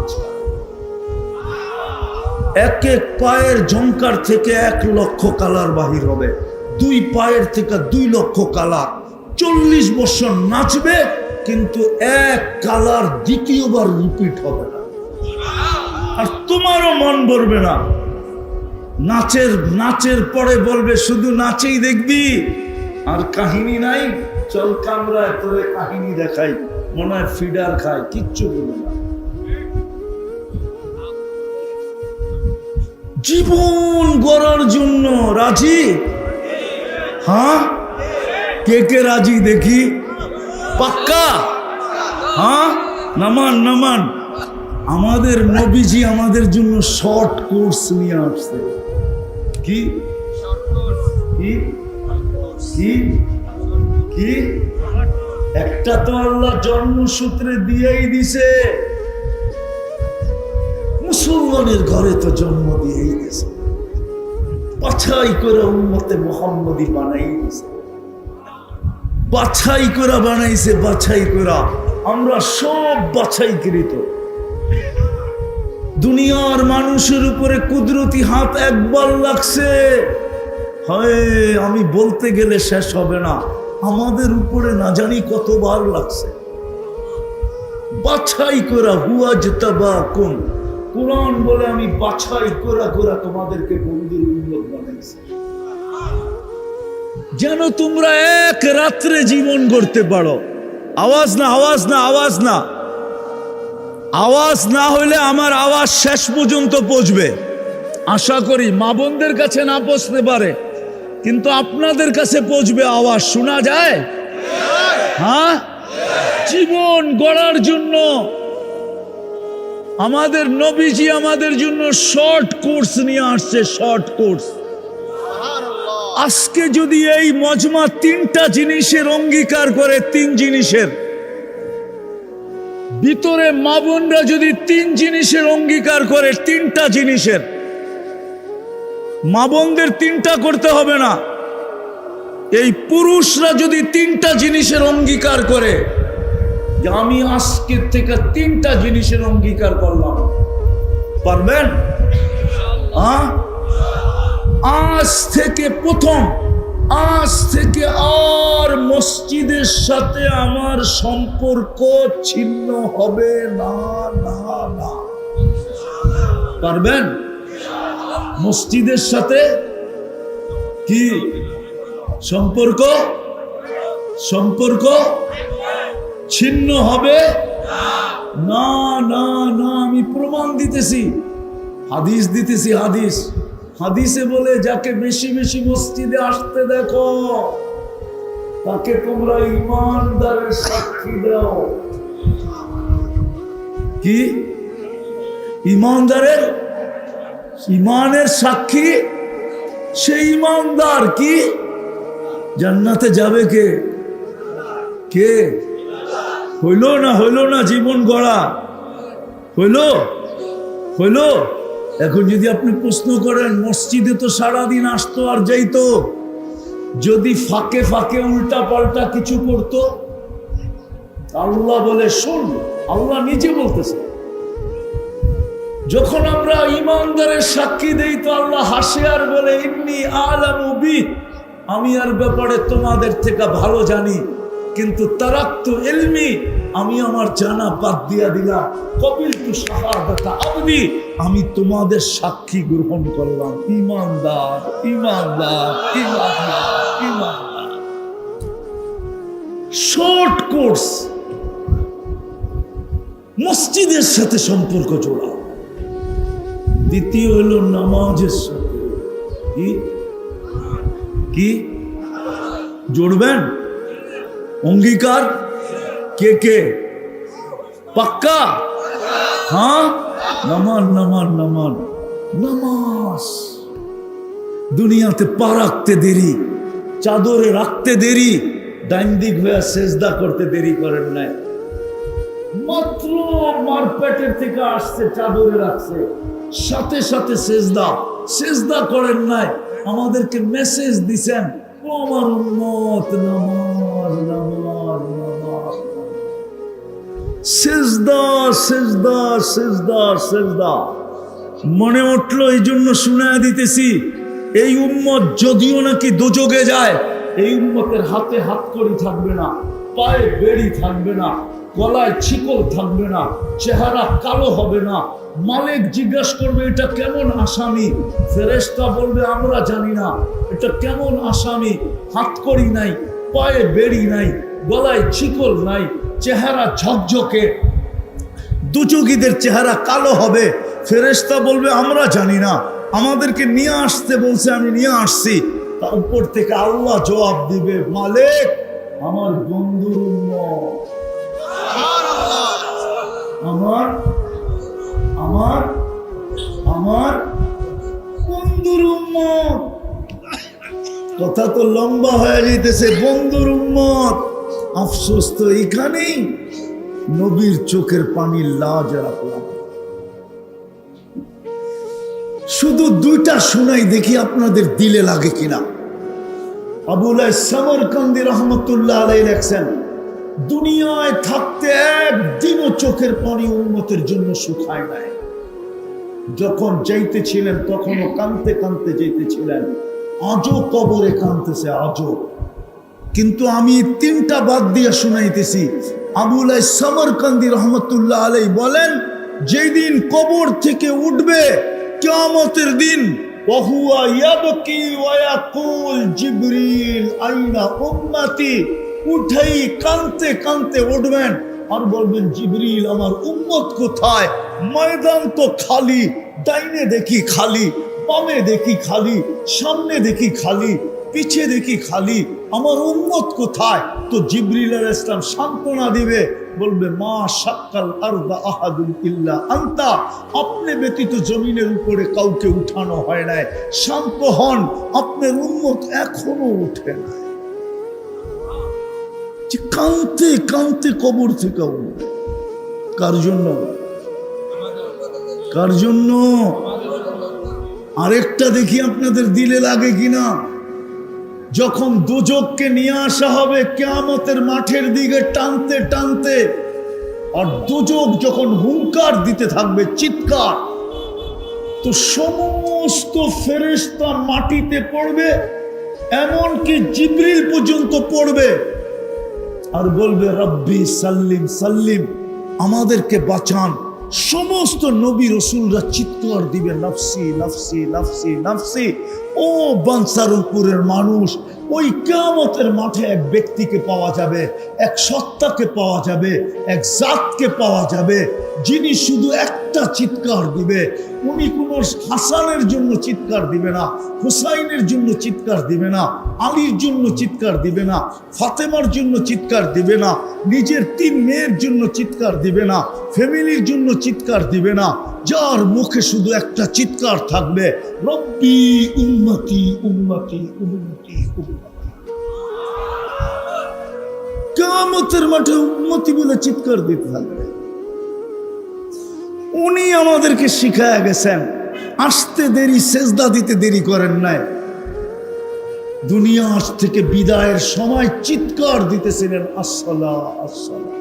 এক এক পায়ের ঝংকার থেকে 1 লক্ষ কালার বাহির হবে, 2 পায়ের থেকে 2 লক্ষ কালার। 40 বছর নাচবে, কিন্তু 1 কালার দ্বিতীয়বার রিপিট হবে না। আর তোমারও মন ভরবে না। নাচের পরে বলবে শুধু নাচেই দেখবি, আর কাহিনী নাই। চল কামরায় তোরে কাহিনী দেখাই, মনে হয় ফিডার খায়, কিচ্ছু বলবে না। জীবন গড়ার জন্য রাজি? হ্যাঁ, কে কে রাজি দেখি? পাক্কা? হ্যাঁ, নামান নামান। আমাদের নবীজি আমাদের জন্য শর্ট কোর্স নিয়ে আসছে। কি কি কি কি? একটা তো আল্লাহ জন্মসূত্রে দিয়েই দিছে, মুসলমানের ঘরে তো জন্ম দিয়েই দিছে, বাছাই করে উম্মতে মুহাম্মদী বানাই দিছে, বাছাই করে বানাইছে, বাছাই করে। আমরা সব বাছাইকৃত। দুনিয়ার মানুষের উপরে কুদরতি হাত একবার লাগছে, হয় আমি বলতে গেলে শেষ হবে না। আমাদের উপরে না জানি কতবার লাগছে। বাছাই করা, হুয়া জিতাবাকুম, কুরআন বলে আমি বাছাই করা তোমাদেরকে বন্ধুর উম্মত বানাইছি, যেন তোমরা এক রাত্রে জীবন গড়তে পারো। আওয়াজ না, আওয়াজ না, আওয়াজ না, আওয়াজ না হইলে আমার আওয়াজ শেষ পর্যন্ত পৌঁছবে। আশা করি মা বোনদের কাছে না পৌঁছতে পারে, কিন্তু আপনাদের কাছে পৌঁছবে। আওয়াজ শোনা যায়? হ্যাঁ, জীবন গড়ার জন্য আমাদের নবীজি আমাদের জন্য শর্ট কোর্স নিয়ে আসছে। শর্ট কোর্স আজকে যদি এই মজমা তিনটা জিনিসের অঙ্গীকার করে, তিন জিনিসের ভিতরে মা বোনরা যদি তিন জিনিসের অঙ্গীকার করে, তিনটা জিনিসের, মা বোনদের তিনটা করতে হবে না, এই পুরুষরা যদি তিনটা জিনিসের অঙ্গীকার করে যে আমি আজকের থেকে তিনটা জিনিসের অঙ্গীকার করলাম, পারবেন? আজ থেকে প্রথম, আজ থেকে আর মসজিদের সাথে আমার সম্পর্ক ছিন্ন হবে না, না, না। পারবেন? মসজিদের সাথে কি সম্পর্ক? সম্পর্ক ছিন্ন হবে না, না, না। আমি প্রমাণ দিতেছি, হাদিস দিতেছি, হাদিস। হাদিসে বলে যাকে বেশি বেশি মসজিদে আসতে দেখো তাকে তোমরা ইমানদারের সাক্ষী দাও। কি ইমানদারের? ইমানের সাক্ষী। সেই ইমানদার কি জান্নাতে যাবে? কে কে? হইল না, হইল না? জীবন গড়া হইল, হইল। এখন যদি আপনি প্রশ্ন করেন মসজিদে তো সারাদিন আসতো আর যাইতো, যদি ফাঁকে ফাঁকে উল্টা পাল্টা কিছু করতো? আল্লাহ বলে শোন, আল্লাহ নিজে বলতেছে, যখন আমরা ইমানদারের সাক্ষী দেই তো আল্লাহ হাসে আর বলে ইন্নী আলামু বি, আমি আর ব্যাপারে তোমাদের থেকে ভালো জানি, কিন্তু তারাক্তু ইলমি, আমি আমার জানা বাদ দিয়া দিলাম। কবিলতু শাহাদাতা আবদি, আমি তোমাদের সাক্ষী গ্রহণ করলাম। ইমানদার, ইমানদার, ইমানদার, ইমানদার। শর্ট কোর্স, মসজিদের সাথে সম্পর্ক জোড়া। দ্বিতীয় হলো নামাজের সাথে। কি কি জুড়বেন? অঙ্গীকার কে কে? পাক্কা? হ্যাঁ, নামান, নামান, নামান, নামাজ। দুনিয়াতে পা রাখতে দেরি, চাদরে রাখতে দেরি, ডাইন দিক হয়ে সেজদা করতে দেরি করেন নাই। মাত্র মারপেটের থেকে আসছে, চাদরে রাখছে, সাথে সাথে সেজদা। সেজদা করেন নাই, আমাদেরকে মেসেজ দিছেন, ও আমার উম্মত, নামাজ, নামাজ, নামাজ। সেজদা, সেজদা, সেজদা, সেজদা। মনে উঠলো, এই জন্য শুনায়া দিতেছি, এই উম্মত যদিও নাকি দোজগে যায়, এই উম্মতের হাতে হাতকড়ি থাকবে না, পায়ে বেড়ি থাকবে না, গলায় ছিকল থাকবে না, চেহারা কালো হবে না। মালিক জিজ্ঞাসা করবে এটা কেমন আসামি? ফেরেশতা বলবে আমরা জানি না এটা কেমন আসামি। হাতকড়ি নাই, পায়ে বেড়ি নাই, গলায় ছিকল নাই, চেহারা ঝকঝকে, দুচকিদের চেহারা কালো হবে। ফেরেশতা বলবে আমরা জানি না, আমাদেরকে নিয়ে আসতে বলছে, আমি নিয়ে আসছি। তার উপর থেকে আল্লাহ জবাব দিবে, মালিক আমার বন্ধুর উম্মত, আমার আমার আমার বন্ধুর উম্মত। কথা তো লম্বা হয়ে যেতেছে, বন্ধুর উম্মত। আফসোস তো এখানেই, নবীর চোখের পানি লাজ রাখলাম। শুধু দুইটা শোনাই, দেখি আপনাদের দিলে লাগে কিনা। আবুল সামরকান্দি রহমতুল্লাহ আলাইহি লেখছেন, দুনিয়ায় থাকতে একদিনও চোখের পানি উম্মতের জন্য শুকায় নাই। যখন যাইতেছিলেন তখনও কাঁদতে কাঁদতে যাইতেছিলেন, আজও কবরে কাঁদতেছে, আজও। কিন্তু আমি তিনটা বাদ দিয়ে শুনাইতেছি। আবুল সামরকান্দি রহমতুল্লাহ আলাইহি বলেন, যেই দিন কবর থেকে উঠবে কিয়ামতের দিন, ওয়াহুয়া ইয়াবকি ওয়া ইয়াকুল জিবরিল আইনা উম্মতি, উঠেই কাঁদতে কাঁদতে উঠবেন আর বলবেন জিবরিল আমার উম্মত কোথায়? ময়দান তো খালি, ডাইনে দেখি খালি, বামে দেখি খালি, সামনে দেখি খালি, পিছে দেখি খালি, আমার উম্মত কোথায়? তো জিবরিল আলাইহিস সালাম সান্ত্বনা দিবে, বলবে মা শাক্কাল আরদা আহাদুন ইল্লা আনতা, আপনি ব্যতীত জমিনের উপরে কাউকে উঠানো হয় নাই। শান্ত হন, আপনার উম্মত এখনো উঠে নাই। কানতে কানতে কবর থেকে উঠবে। কার জন্য? কার জন্য? আরেকটা দেখি আপনাদের দিলে লাগে কিনা। যখন দোজখকে নিয়ে আসা হবে কিয়ামতের মাঠের দিকে টানতে টানতে, আর দোজখ যখন হুঙ্কার দিতে থাকবে, চিৎকার, তো সমস্ত ফেরেশতা মাটিতে পড়বে, এমনকি জিবরিল পর্যন্ত পড়বে আর বলবে রব্বি সাল্লিম সাল্লিম, আমাদেরকে বাঁচান। সমস্ত নবী রসুলরা চিৎকার দিবে নফসি নফসি নফসি নফসি। ও বানসারপুরের মানুষ, ওই কিয়ামতের মাঠে এক ব্যক্তিকে পাওয়া যাবে, এক সত্তাকে পাওয়া যাবে, এক জাতকে পাওয়া যাবে, যিনি শুধু একটা চিৎকার দিবে। উনি কোনো হাসানের জন্য চিৎকার দিবে না, হুসাইনের জন্য চিৎকার দিবে না, আলীর জন্য চিৎকার দিবে না, ফাতেমার জন্য চিৎকার দিবে না, নিজের 3 মেয়ের জন্য চিৎকার দিবে না, ফ্যামিলির জন্য চিৎকার দিবে না। যার মুখে শুধু একটা চিৎকার থাকবে, রব্বি উম্মতি উম্মতি উম্মতি উম্মতি। কিয়ামতের মাঠে উম্মতি বলে চিৎকার দিতে থাকবে। উনি আমাদেরকে শিখায় গেছেন, আসতে দেরি, সেজদা দিতে দেরি করেন নাই। দুনিয়া আজ থেকে বিদায়ের সময় চিৎকার দিতেছিলেন আসসালা আসসালা।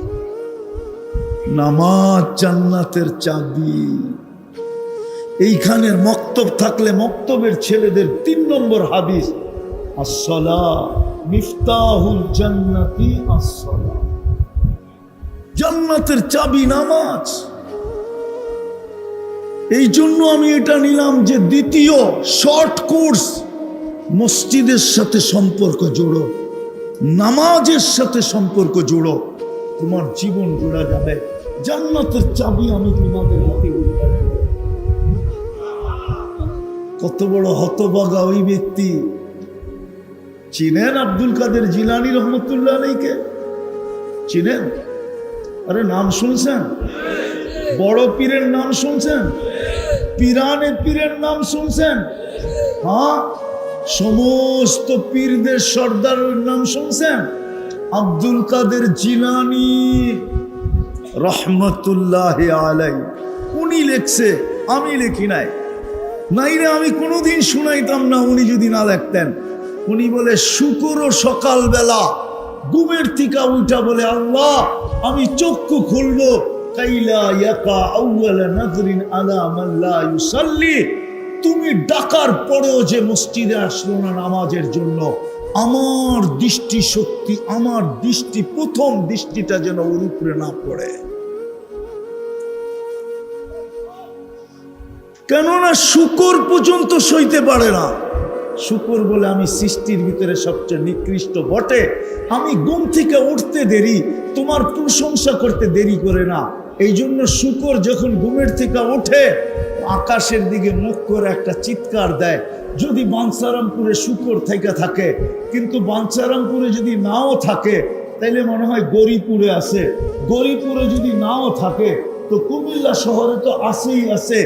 নামাজ জান্নাতের চাবি। এইখানের মক্তব থাকলে মক্তবের ছেলেদের 3 নম্বর হাদিস, আসসালা মিফতাহুল জান্নাতি আসসালা। জান্নাতের চাবি নামাজ। এই জন্য আমি এটা নিলাম যে দ্বিতীয় শর্ট কোর্স, মসজিদের সাথে সম্পর্ক জোড়ো, নামাজের সাথে সম্পর্ক জোড়ো, তোমার জীবন জোড়া যাবে। জান্নাতের চাবি আমি তোমাদের হাতে উঠে। কত বড় হতভাগা ওই ব্যক্তি। চিনেন আব্দুল কাদের জিলানী রহমতুল্লাহ আলাইকে? চিনেন? আরে নাম শুনছেন? বড় পীরের নাম শুনছেন? পীরানে পীরের নাম শুনছেন? হ্যাঁ, সমস্ত পীরদের সর্দারের নাম শুনছেন? আব্দুল কাদের জিলানী রহমতুল্লাহ আলাই, উনি লেখছে, আমি লিখি নাই। নাইরে আমি কোনোদিন শুনাইতাম না উনি যদি না লিখতেন। উনি বলে শুক্র সকালবেলা ঘুমের থেকে উঠা বলে, আল্লাহ আমি চক্ষু খুলবো, কাইলা ইয়াকা আউয়ালা নাজরিন আলা মান লা ইউসাল্লি, তুমি ডাকার পরেও যে মসজিদে আসলো না নামাজের জন্য, আমার দৃষ্টি শক্তি, আমার দৃষ্টি, প্রথম দৃষ্টিটা যেন ওর উপরে না পড়ে। কেননা শুকর পর্যন্ত সইতে পারে না। শুকর বলে আমি সৃষ্টির ভিতরে সবচেয়ে নিকৃষ্ট বটে, আমি ঘুম থেকে উঠতে দেরি, তোমার প্রশংসা করতে দেরি করে না। এই জন্য শুকর যখন ঘুমের থেকে ওঠে, আকাশের দিকে মুখ করে একটা চিৎকার দেয়। যদি বাঞ্ছারামপুরে শুকর থেকে থাকে, কিন্তু বাঞ্ছারামপুরে যদি নাও থাকে, তাইলে মনে হয় গরিপুরে আছে। গরিপুরে যদি নাও থাকে, তো কুমিল্লা শহরে তো আসেই আছে।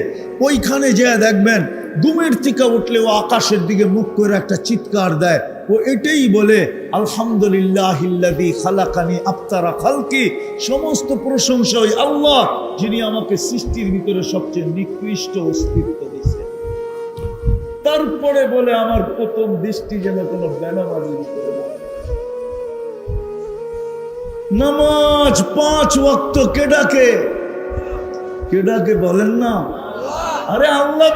ওইখানে যে দেখবেন ঘুমের থেকে উঠলে ও আকাশের দিকে মুখ করে একটা চিৎকার দেয়। ও এটাই বলে, আলহামদুলিল্লাহিল্লাযী খালাকানি আফতারা খালকি, সমস্ত প্রশংসা ওই আল্লাহ যিনি আমাকে সৃষ্টির ভিতরে সবচেয়ে নিকৃষ্ট অস্তিত্ব দিয়েছে। তারপরে বলে আমার প্রথম দৃষ্টি যেন কোনো বেনামাজির উপরে না। নামাজ 5 ওয়াক্ত কে ডাকে? কে ডাকে বলেন না? আরে আল্লাহ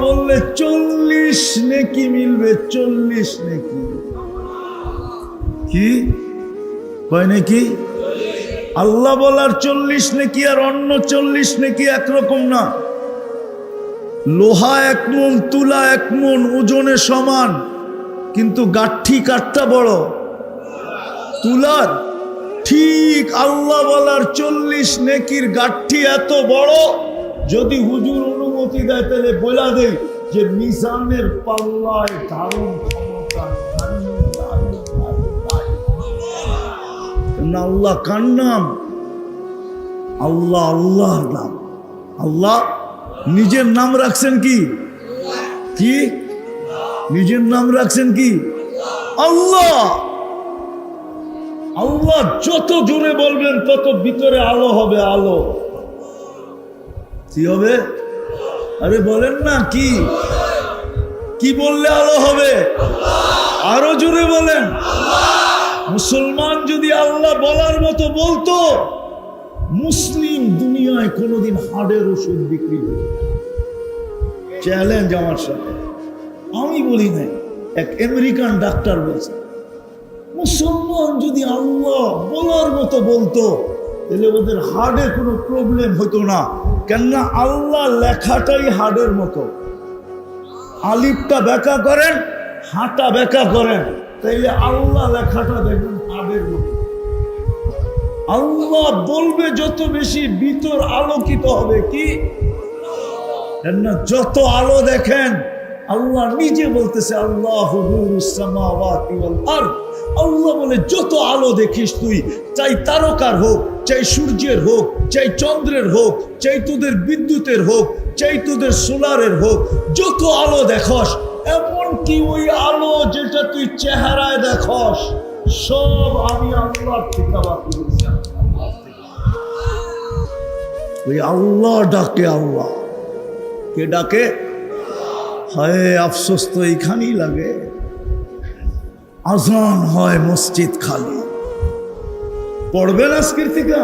বললে 40 নেকি মিলবে, 40 নেকি। কি কয় নাকি? আল্লাহ বলার 40 নেকি আর অন্য 40 নেকি একরকম না। লোহা 1 মণ, তুলা 1 মণ ওজনে সমান, কিন্তু গাঠি কাঠটা বড় তুলার। ঠিক আল্লাহ বলার 40 নেকির গাঠি এত বড়, যদি হুজুর অনুমতি দেয় তাহলে বলা দেয় যে মিজানের পাল্লায় ধারণ ক্ষমতা না আল্লাহ কার নাম? আল্লাহ আল্লাহর নাম। আল্লাহ নিজের নাম রাখছেন কি? কি নিজের নাম রাখছেন কি? আল্লাহ। আল্লাহ যত জোরে বলবেন তত ভিতরে আলো হবে। আলো কি হবে? আরে বলেন না, কি কি বললে আলো হবে? আরো জোরে বলেন। মুসলমান যদি আল্লাহ বলার মতো বলতো, মুসলিম দুনিয়ায় কোনোদিন হাড়ের ওষুধ বিক্রি হবে। চ্যালেঞ্জ আমার সাথে, আমি বলি নাই, এক আমেরিকান ডাক্তার বলছে, মুসলমান যদি আল্লাহ বলার মতো বলতো তাহলে ওদের হার্টে কোনো প্রবলেম হতো না। কেননা আল্লাহ লেখাটাই হার্টের মতো। আলিফটা ব্যাখ্যা করেন, হাঁটা ব্যাখ্যা করেন, তাইলে আল্লাহ লেখাটা দেখবেন হার্টের মতো। আল্লাহ বলবে যত বেশি ভিতর আলোকিত হবে। কি কেননা যত আলো দেখেন, আল্লাহ নিজে বলতেছে আল্লাহু নূরুস সামাওয়াতি ওয়াল আরদ। আল্লাহ বলে যত আলো দেখিস তুই, চাই তারকার হোক, চাই সূর্যের হোক, চাই চন্দ্রের হোক, চাই তোদের বিদ্যুতের হোক, চাই তোদের সোলারের হোক, যত আলো দেখস, এমনকি ওই আলো যেটা তুই চেহারায় দেখস, সব আমি আল্লাহর থেকে বাকি বলছি। ওই আল্লাহ ডাকে। আল্লাহ কে ডাকে? হায় আফসোস তো এইখানেই লাগে, আজান হয় মসজিদ খালি। পড়বেন আজকের থেকে?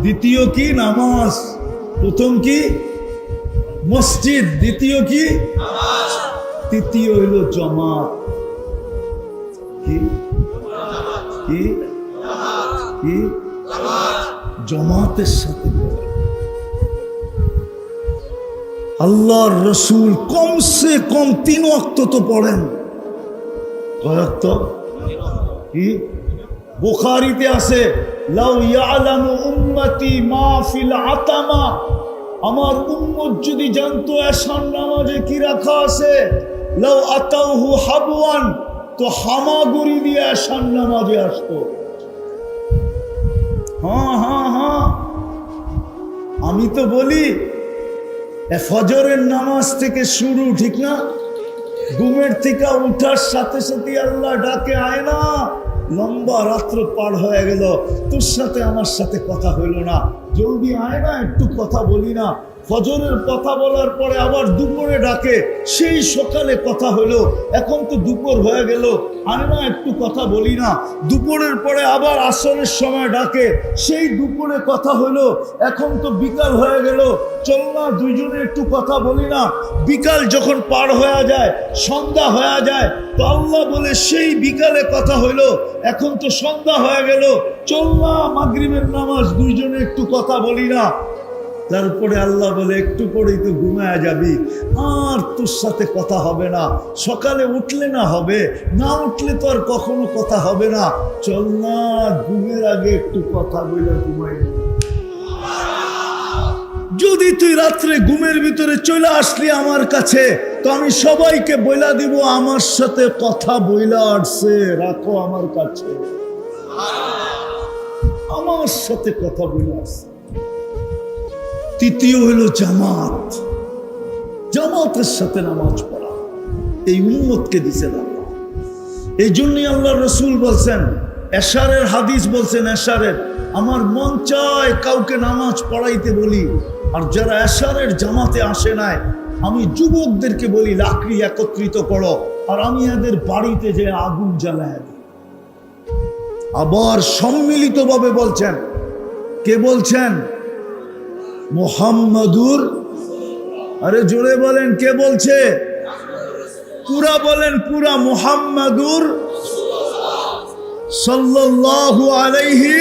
দ্বিতীয় কি? নামাজ। প্রথম কি? মসজিদ। দ্বিতীয় কি? তৃতীয় হইল জামাত। কি কি কি? জামাতের সাথে আল্লাহর রসুল কমসে কম 3 ওয়াক্ত তো পড়েন। কয় ওয়াক্ত? কি? বুখারীতে আছে, লাউ ইয়ালামু উম্মতি মা ফিল আতামা, আমার উম্মত যদি জানতো এশার নামাজে কি রাখা আছে, লাউ আতাউহু হাবওয়ান, তো হামাগুড়ি দিয়ে এশার নামাজে আসতো। হ্যাঁ হ্যাঁ হ্যাঁ, আমি তো বলি ফজরের নামাজ থেকে শুরু, ঠিক না? ঘুমের থেকে উঠার সাথে সাথে আল্লাহ ডাকে, আয় না, লম্বা রাত্র পার হয়ে গেল, তোর সাথে আমার সাথে কথা হইল না, জলদি আয় না, একটু কথা বলি না। ফজরের কথা বলার পরে আবার দুপুরে ডাকে, সেই সকালে কথা হলো, এখন তো দুপুর হয়ে গেল, আয় না একটু কথা বলি না। দুপুরের পরে আবার আসরের সময় ডাকে, সেই দুপুরে কথা হলো, এখন তো বিকাল হয়ে গেল, চল না দুইজনে একটু কথা বলি না। বিকাল যখন পার হয়ে যায়, সন্ধ্যা হয়ে যায়, তো আল্লাহ বলে সেই বিকালে কথা হইলো, এখন তো সন্ধ্যা হয়ে গেল, চল না মাগরিবের নামাজ দুইজনে একটু কথা বলি না। তারপরে আল্লাহ বলে একটু পরেই তো ঘুমায় যাবি, আর তোর সাথে কথা হবে না, সকালে উঠলে না হবে, না উঠলে তো আর কখনো কথা হবে না, চল না ঘুমের আগে একটু কথা বলে ঘুমাই। যদি তুই রাত্রে ঘুমের ভিতরে চলে আসলি আমার কাছে, তো আমি সবাইকে বইলা দিব আমার সাথে কথা বইলা আসছে, রাখো আমার কাছে, আমার সাথে কথা বইলা আসছে। তৃতীয় হলো জামাত। জামাতের সাথে নামাজ পড়া এই উম্মতকে দিছেন আল্লাহ। এই জন্যই আল্লাহ রসুল বলছেন, এশারের হাদিস বলছেন, এশারের আমার মন চায় কাউকে নামাজ পড়াইতে বলি, আর যারা এশারের জামাতে আসে নাই, আমি যুবকদেরকে বলি লাকড়ি একত্রিত করো, আর আমি এদের বাড়িতে যে আগুন জ্বালায় দিই। আবার সম্মিলিতভাবে বলছেন, কে বলছেন? মুহাম্মাদুর, আরে জোরে বলেন, কে বলছে? পুরা বলেন, পুরা, মুহাম্মাদুর সাল্লাল্লাহু আলাইহি,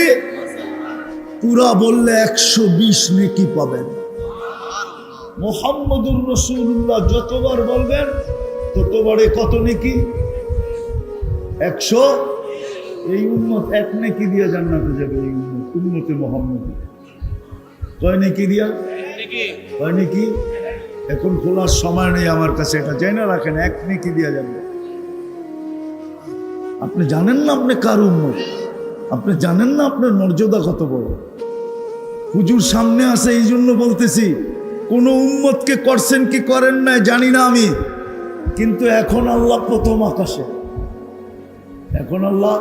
পুরা বললে 120 নেকি পাবেন। মুহাম্মাদুর রাসূলুল্লাহ যতবার বলবেন ততবারে কত নেকি? 100। এই উম্মত 1 নেকি দিয়ে জান্নাতে যাবে। এই উম্মতে মুহাম্মদ কয় নেকি দিয়া? কয় নেকি? এখন খোলার সময় নেই আমার কাছে, এটা জেনে রাখেন, 1 নেকি দিয়া যাবে। আপনি জানেন না আপনি কার উম্মত? আপনি জানেন না আপনার মর্যাদা কত বড়? হুজুর সামনে আছে এই জন্য বলতেছি, কোন উম্মতকে করছেন কি করেন নাই জানি না আমি, কিন্তু এখন আল্লাহ প্রথম আকাশে। এখন আল্লাহ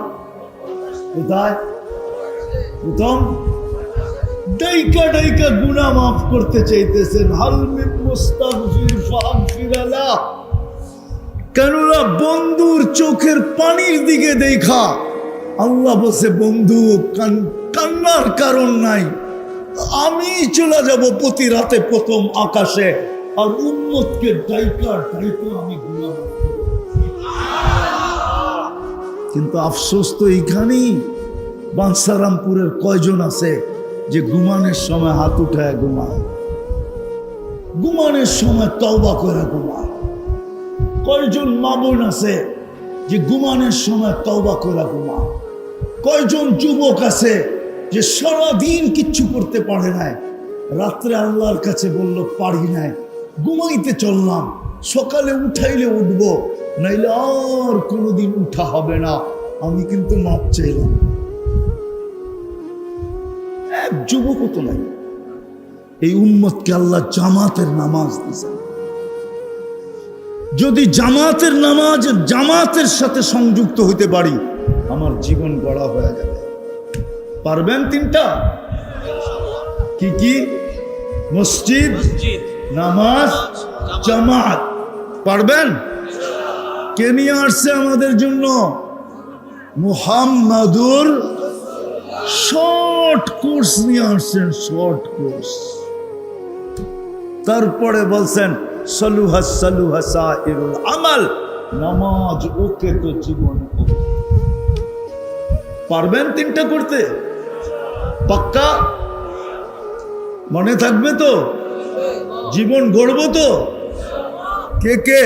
কোথায়? প্রথম। ডাইকা ডাইকা গুনাহ মাফ করতে চাইতেছেন। হাল মিন মুস্তাগফির ফাগফির লাহ। কেননা বন্ধুর চোখের পানির দিকে দেখা আল্লাহ বলছে, বন্ধু কান্নার কারণ নাই, আমি চলে যাব প্রতি রাতে প্রথম আকাশে, আর উম্মতকে ডাইকা ডাইকা আমি গুনাহ মাফ করব। কিন্তু আফসোস তো এইখানেই, বাঞ্ছারামপুরের কয়জন আছে যে ঘুমানোর সময় হাত উঠায় ঘুমায়, ঘুমানোর সময় তওবা করে ঘুমায়? কয়জন মা বোন আছে যে ঘুমানোর সময় তওবা করে ঘুমায়? কয়জন যুবক আছে যে সারাদিন কিচ্ছু করতে পারে নাই, রাত্রে আল্লাহর কাছে বলল পারি নাই, ঘুমাইতে চললাম, সকালে উঠাইলে উঠবো, নাইলে আর কোনোদিন উঠা হবে না, আমি কিন্তু মাপ চাইলাম। এক যুবকও তো নাই। এই উম্মতকে আল্লাহ জামাতের নামাজ দিয়েছেন। যদি জামাতের নামাজ জামাতের সাথে সংযুক্ত হইতে পারি, আমার জীবন গড়া হয়ে যাবে। পারবেন? তিনটা কি কি? মসজিদ, নামাজ, জামাত। পারবেন? কে নিয়ে আসছে আমাদের জন্য? মুহাম্মাদুর শর্ট কোর্স নিয়ে আসছেন, শর্ট কোর্স। তারপরে বলছেন সালুহা সালুহা সাইরুল আমাল, নামাজ ওকে তো জীবন। পারবেন তিনটা করতে? পাক্কা? মনে থাকবে তো? জীবন গড়ব তো? কে কে?